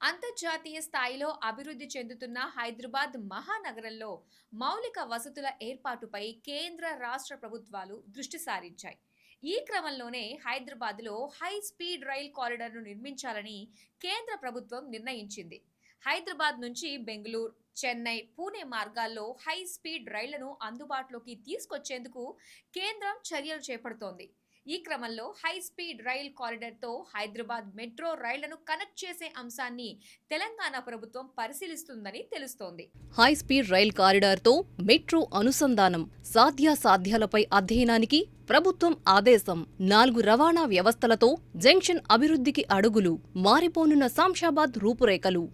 అంతర్జాతీయ స్థాయిలో అభివృద్ధి చెందుతున్న హైదరాబాద్ మహానగరంలో మౌలిక వసతుల ఏర్పాటుపై కేంద్ర రాష్ట్ర ప్రభుత్వాలు దృష్టి సారించాయి. ఈ క్రమంలోనే హైదరాబాద్లో హై స్పీడ్ రైల్ కారిడార్ను నిర్మించాలని కేంద్ర ప్రభుత్వం నిర్ణయించింది. హైదరాబాద్ నుంచి బెంగళూరు, చెన్నై, పూణే మార్గాల్లో హై స్పీడ్ రైళ్లను అందుబాటులోకి తీసుకొచ్చేందుకు కేంద్రం చర్యలు చేపడుతోంది. ఈ క్రమంలో హై స్పీడ్ రైల్ కారిడార్తో హైదరాబాద్ మెట్రో రైళ్లను కనెక్ట్ చేసే అంశాన్ని తెలంగాణ ప్రభుత్వం పరిశీలిస్తుందని తెలుస్తోంది. హై స్పీడ్ రైల్ కారిడార్తో మెట్రో అనుసంధానం సాధ్యాసాధ్యాలపై అధ్యయనానికి ప్రభుత్వం ఆదేశం. 4 రవాణా వ్యవస్థలతో జంక్షన్ అభివృద్ధికి అడుగులు. మారిపోనున్న శంషాబాద్ రూపురేఖలు.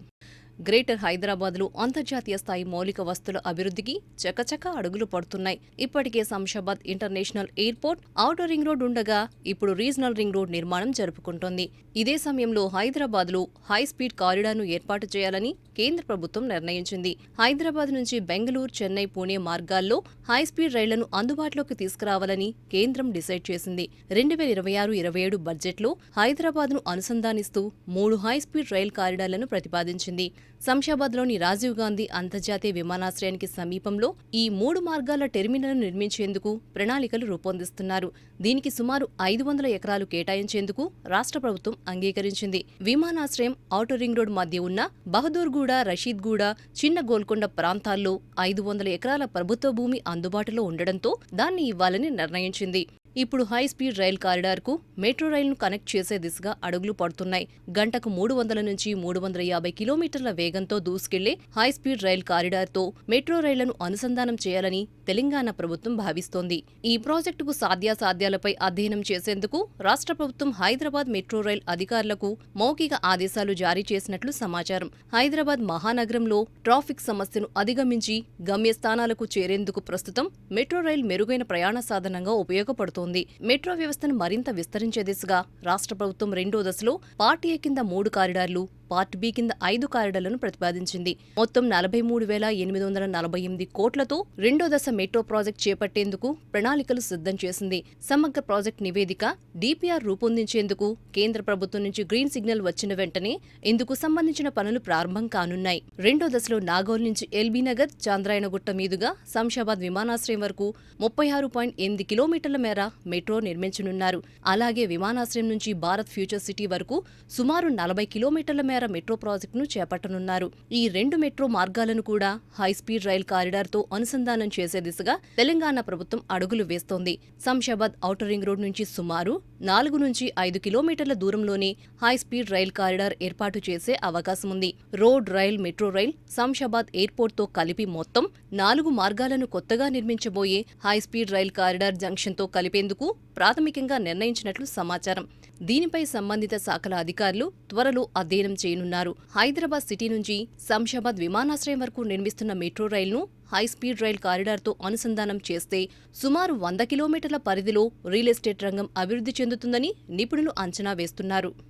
గ్రేటర్ హైదరాబాద్లో అంతర్జాతీయ స్థాయి మౌలిక వస్తుల అభివృద్ధికి చకచకా అడుగులు పడుతున్నాయి. ఇప్పటికే Shamshabad international airport outer ring road ఉండగా ఇప్పుడు రీజనల్ రింగ్ రోడ్ నిర్మాణం జరుపుకుంటోంది. ఇదే సమయంలో హైదరాబాద్లో హై స్పీడ్ కారిడార్ను ఏర్పాటు చేయాలని కేంద్ర ప్రభుత్వం నిర్ణయించింది. హైదరాబాద్ నుంచి బెంగళూరు, చెన్నై, పూణే మార్గాల్లో హై స్పీడ్ రైళ్లను అందుబాటులోకి తీసుకురావాలని కేంద్రం డిసైడ్ చేసింది. 2026-27 బడ్జెట్లో హైదరాబాద్ను అనుసంధానిస్తూ 3 హై స్పీడ్ రైల్ కారిడార్లను ప్రతిపాదించింది. శంషాబాద్లోని రాజీవ్ గాంధీ అంతర్జాతీయ విమానాశ్రయానికి సమీపంలో ఈ 3 మార్గాల టెర్మినల్ను నిర్మించేందుకు ప్రణాళికలు రూపొందిస్తున్నారు. దీనికి సుమారు 500 ఎకరాలు కేటాయించేందుకు రాష్ట్ర ప్రభుత్వం అంగీకరించింది. విమానాశ్రయం, ఔటర్ రింగ్ రోడ్ మధ్య ఉన్న బహదూర్గూడ, రషీద్గూడ, చిన్న గోల్కొండ ప్రాంతాల్లో 500 ఎకరాల ప్రభుత్వ భూమి అందుబాటులో ఉండడంతో దాన్ని ఇవ్వాలని నిర్ణయించింది. ఇప్పుడు హై స్పీడ్ రైల్ కారిడార్కు మెట్రో రైలును కనెక్ట్ చేసే దిశగా అడుగులు పడుతున్నాయి. గంటకు 300 నుంచి 350 కిలోమీటర్ల వేగంతో దూసుకెళ్లే హై స్పీడ్ రైల్ కారిడార్తో మెట్రో రైళ్లను అనుసంధానం చేయాలని తెలంగాణ ప్రభుత్వం భావిస్తోంది. ఈ ప్రాజెక్టుకు సాధ్యాసాధ్యాలపై అధ్యయనం చేసేందుకు రాష్ట్ర ప్రభుత్వం హైదరాబాద్ మెట్రో రైల్ అధికారులకు మౌఖిక ఆదేశాలు జారీ చేసినట్లు సమాచారం. హైదరాబాద్ మహానగరంలో ట్రాఫిక్ సమస్యను అధిగమించి గమ్యస్థానాలకు చేరేందుకు ప్రస్తుతం మెట్రో రైల్ మెరుగైన ప్రయాణ సాధనంగా ఉపయోగపడుతోంది. మెట్రో వ్యవస్థను మరింత విస్తరించే దిశగా రాష్ట్ర ప్రభుత్వం రెండో దశలో పార్ట్ ఏ కింద 3 కారిడార్లు, పార్ట్ బి కింద 5 కారిడార్లను ప్రతిపాదించింది. మొత్తం 43,848 కోట్లతో రెండో దశ మెట్రో ప్రాజెక్టు చేపట్టేందుకు ప్రణాళికలు సిద్ధం చేసింది. సమగ్ర ప్రాజెక్టు నివేదిక డిపిఆర్ రూపొందించేందుకు కేంద్ర ప్రభుత్వం నుంచి గ్రీన్ సిగ్నల్ వచ్చిన వెంటనే ఇందుకు సంబంధించిన పనులు ప్రారంభం కానున్నాయి. రెండో దశలో నాగోల్ నుంచి ఎల్బీనగర్, చాంద్రాయణగుట్ట మీదుగా శంషాబాద్ విమానాశ్రయం వరకు 36.8 కిలోమీటర్ల మేర మెట్రో నిర్మించనున్నారు. అలాగే విమానాశ్రయం నుంచి భారత్ ఫ్యూచర్ సిటీ వరకు సుమారు 40 కిలోమీటర్ల మేర మెట్రో ప్రాజెక్టును చేపట్టనున్నారు. ఈ 2 మెట్రో మార్గాలను కూడా హై స్పీడ్ రైల్ కారిడార్తో అనుసంధానం చేసే దిశగా తెలంగాణ ప్రభుత్వం అడుగులు వేస్తోంది. శంషాబాద్ ఔటర్ రింగ్ రోడ్ నుంచి సుమారు 4 నుంచి 5 కిలోమీటర్ల దూరంలోనే హై స్పీడ్ రైల్ కారిడార్ ఏర్పాటు చేసే అవకాశం ఉంది. Road, rail, metro rail Shamshabad ఎయిర్పోర్ట్తో కలిపి మొత్తం 4 మార్గాలను కొత్తగా నిర్మించబోయే హై స్పీడ్ రైల్ కారిడార్ జంక్షన్తో కలిపేందుకు ప్రాథమికంగా నిర్ణయించినట్లు సమాచారం. దీనిపై సంబంధిత శాఖల అధికారులు త్వరలో అధ్యయనం చేయనున్నారు. హైదరాబాద్ సిటీ నుంచి శంషాబాద్ విమానాశ్రయం వరకు నిర్మిస్తున్న మెట్రో రైలును హై స్పీడ్ రైల్ కారిడార్తో అనుసంధానం చేస్తే సుమారు 100 కిలోమీటర్ల పరిధిలో రియల్ ఎస్టేట్ రంగం అభివృద్ధి చెందుతుందని నిపుణులు అంచనా వేస్తున్నారు.